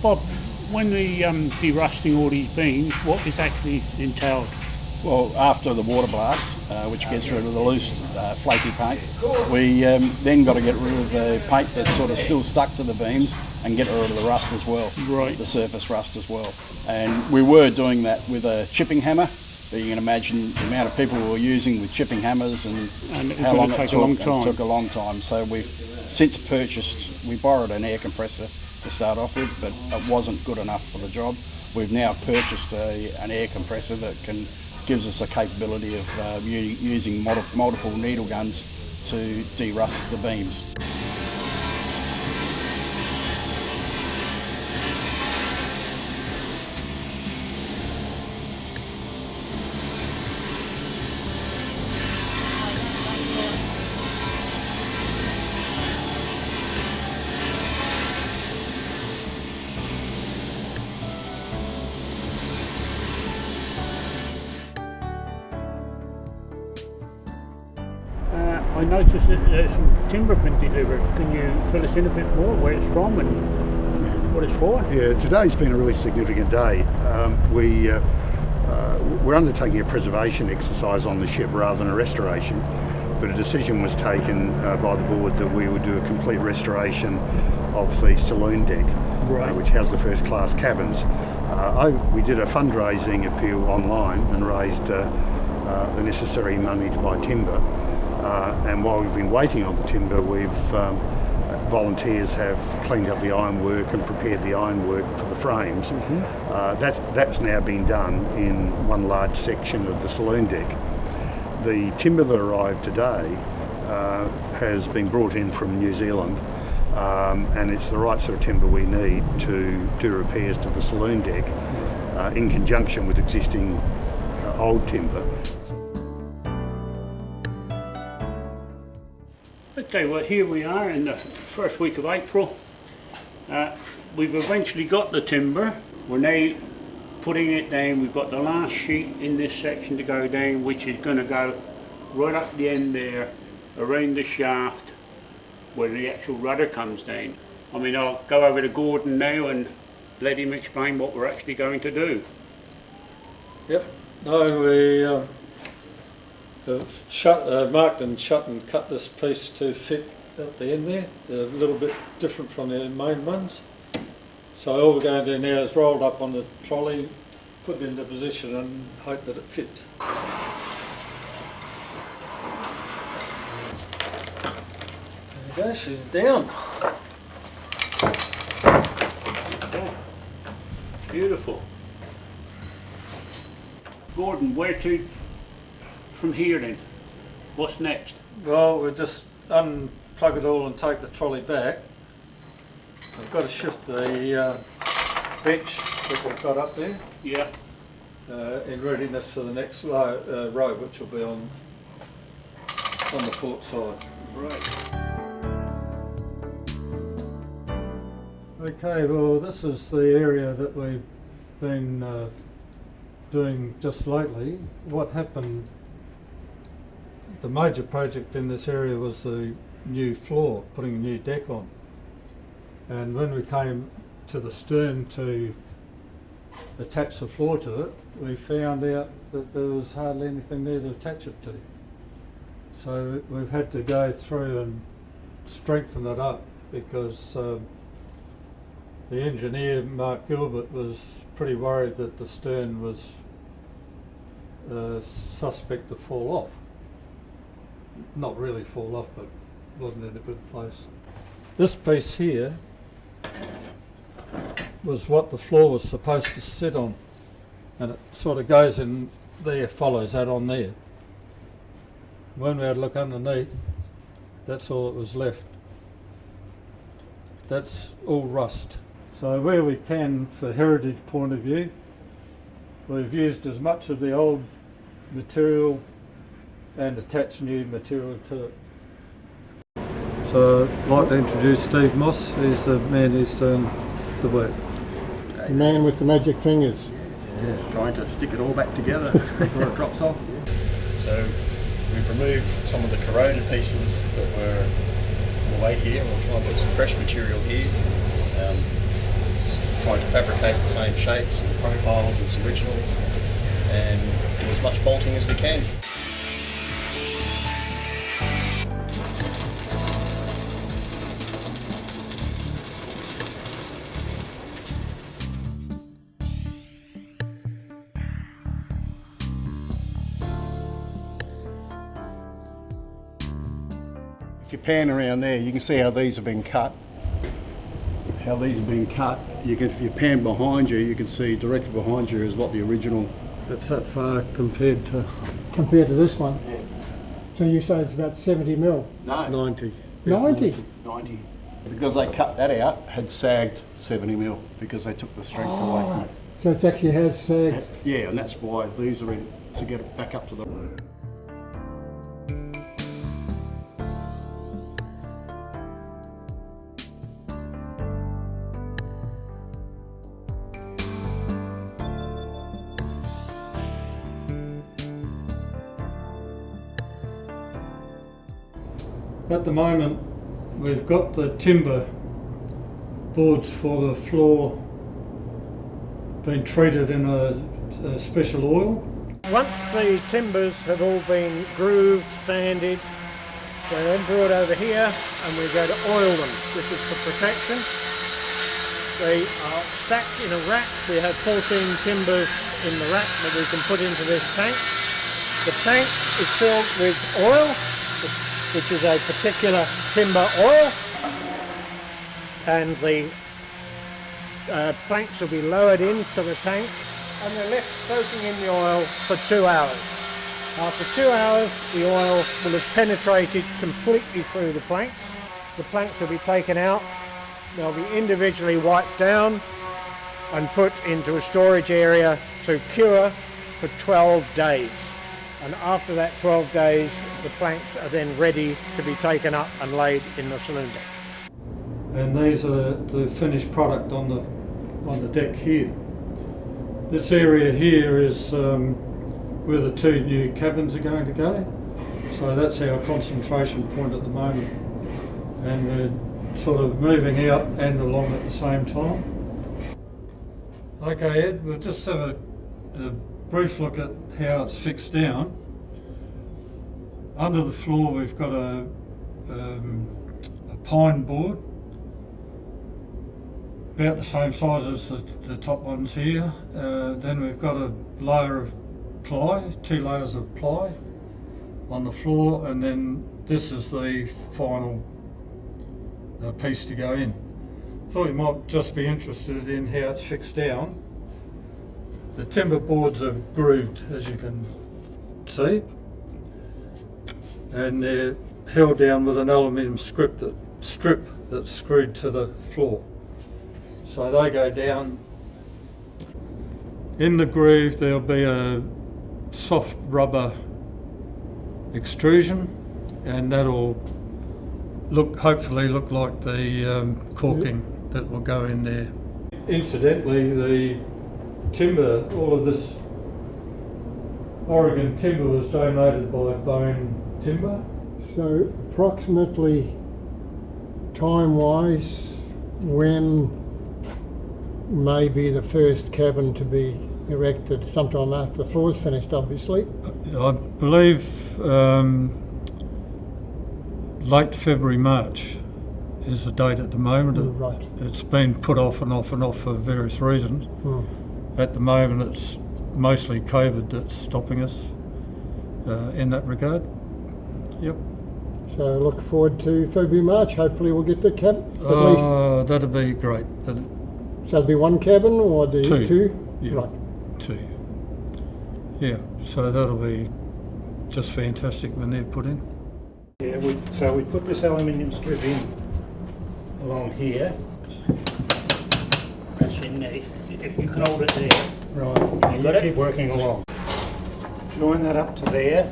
Bob, when we derusting all these beams, what is actually entailed? Well, after the water blast, which gets rid of the loose, flaky paint, we then got to get rid of the paint that's sort of still stuck to the beams and get rid of the rust as well, right. The surface rust as well. And we were doing that with a chipping hammer. But you can imagine the amount of people we were using with chipping hammers and how long it took. It took a long time. So we've since purchased, we borrowed an air compressor to start off with, but it wasn't good enough for the job. We've now purchased an air compressor that gives us the capability of using multiple needle guns to derust the beams. I noticed that there's some timber been delivered. Can you fill us in a bit more where it's from and what it's for? Yeah, today's been a really significant day. We're undertaking a preservation exercise on the ship rather than a restoration, but a decision was taken by the board that we would do a complete restoration of the saloon deck, right. Which has the first class cabins. We did a fundraising appeal online and raised the necessary money to buy timber. And while we've been waiting on the timber, volunteers have cleaned up the ironwork and prepared the ironwork for the frames. Mm-hmm. That's now been done in one large section of the saloon deck. The timber that arrived today has been brought in from New Zealand, and it's the right sort of timber we need to do repairs to the saloon deck in conjunction with existing old timber. Okay, well here we are in the first week of April. We've eventually got the timber. We're now putting it down. We've got the last sheet in this section to go down, which is going to go right up the end there, around the shaft where the actual rudder comes down. I mean, I'll go over to Gordon now and let him explain what we're actually going to do. Yep, no, we marked and shut and cut this piece to fit at the end there. They're a little bit different from the main ones. So all we're going to do now is roll it up on the trolley, put it into position and hope that it fits. There you go, she's down. Okay. Beautiful. Gordon, where to from here then? What's next? Well, we'll just unplug it all and take the trolley back. We've got to shift the bench that we've got up there. Yeah. In readiness for the next row, which will be on the port side. Right. Okay, well this is the area that we've been doing just lately. What happened, the major project in this area was the new floor, putting a new deck on. And when we came to the stern to attach the floor to it, we found out that there was hardly anything there to attach it to. So we've had to go through and strengthen it up because the engineer, Mark Gilbert, was pretty worried that the stern was suspect to fall off. Not really fall off, but wasn't in a good place. This piece here was what the floor was supposed to sit on, and it sort of goes in there, follows that on there. When we had a look underneath, that's all that was left. That's all rust. So where we can, for heritage point of view, we've used as much of the old material and attached new material to it. So I'd like to introduce Steve Moss. He's the man who's doing the work. The man with the magic fingers. Yeah, trying to stick it all back together before it drops off. So we've removed some of the corroded pieces that were on the way here. We'll try and put some fresh material here. It's tried to fabricate the same shapes and profiles as originals, and do as much bolting as we can. If you pan around there, you can see how these have been cut. If you pan behind you, you can see directly behind you is what the original. It's that far compared to Compared to this one? Yeah. So you say it's about 70 mil? No. 90. 90? 90. Because they cut that out, had sagged 70 mil because they took the strength away from it. So it actually has sagged? Yeah, and that's why these are in to get it back up to the. At the moment, we've got the timber boards for the floor been treated in a special oil. Once the timbers have all been grooved, sanded, they're then brought over here and we go to oil them. This is for protection. They are stacked in a rack. We have 14 timbers in the rack that we can put into this tank. The tank is filled with oil, which is a particular timber oil, and the planks will be lowered into the tank and they're left soaking in the oil for 2 hours. After 2 hours, the oil will have penetrated completely through the planks. The planks will be taken out, they'll be individually wiped down and put into a storage area to cure for 12 days. And after that 12 days, the planks are then ready to be taken up and laid in the saloon deck. And these are the finished product on the deck here. This area here is where the 2 new cabins are going to go. So that's our concentration point at the moment. And we're sort of moving out and along at the same time. Okay, Ed, we'll just have a brief look at how it's fixed down. Under the floor we've got a pine board, about the same size as the top ones here. Then we've got a layer of ply, 2 layers of ply on the floor, and then this is the final piece to go in. Thought you might just be interested in how it's fixed down. The timber boards are grooved, as you can see, and they're held down with an aluminium strip that's screwed to the floor. So they go down. In the groove there'll be a soft rubber extrusion, and that'll hopefully look like the caulking that will go in there. Incidentally, the timber, all of this Oregon timber was donated by Bone Timber. So approximately time-wise, when may be the first cabin to be erected? Sometime after the floor's finished, obviously. I believe late February, March is the date at the moment. Right. It's been put off and off and off for various reasons. At the moment it's mostly COVID that's stopping us in that regard. Yep. So look forward to February, March. Hopefully we'll get the cabin at least. That'd be great. So it'll be 1 cabin or the 2? Yeah, right. 2. Yeah, so that'll be just fantastic when they're put in. Yeah, so we put this aluminium strip in along here. That's in there. If you can hold it there. Right. And you keep working along. Join that up to there.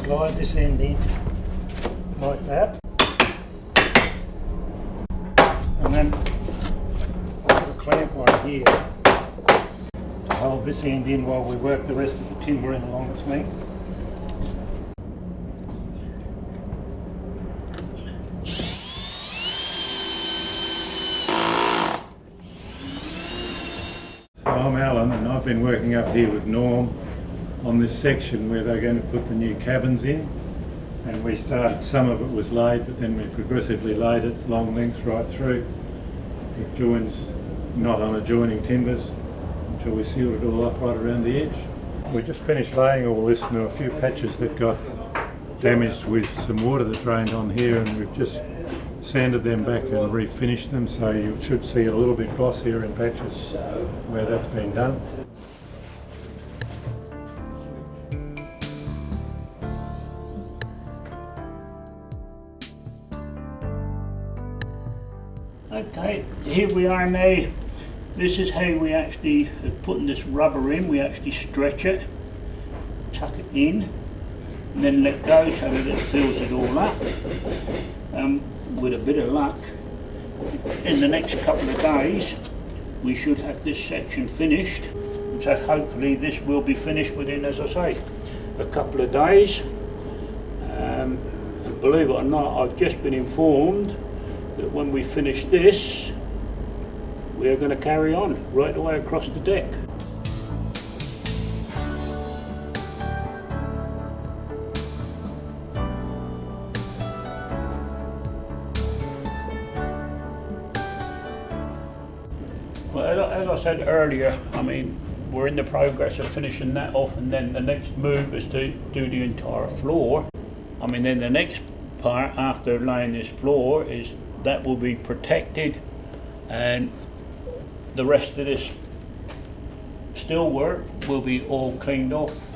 Slide this end in like that. And then put a clamp on here to hold this end in while we work the rest of the timber in along its length. I'm Alan, and I've been working up here with Norm on this section where they're going to put the new cabins in. And we started, some of it was laid, but then we progressively laid it long lengths right through. It joins not on adjoining timbers until we sealed it all off right around the edge. We just finished laying all this, and there were a few patches that got damaged with some water that drained on here, and we've just sanded them back and refinished them, so you should see a little bit glossier in patches where that's been done. Okay, here we are now. This is how we actually putting this rubber in. We actually stretch it, tuck it in, and then let go so that it fills it all up. With a bit of luck, in the next couple of days we should have this section finished. So hopefully this will be finished within, as I say, a couple of days. And believe it or not, I've just been informed that when we finish this, we are going to carry on right the way across the deck. Well, as I said earlier, I mean, we're in the progress of finishing that off, and then the next move is to do the entire floor. I mean, then the next part after laying this floor is that will be protected, and the rest of this steel work will be all cleaned off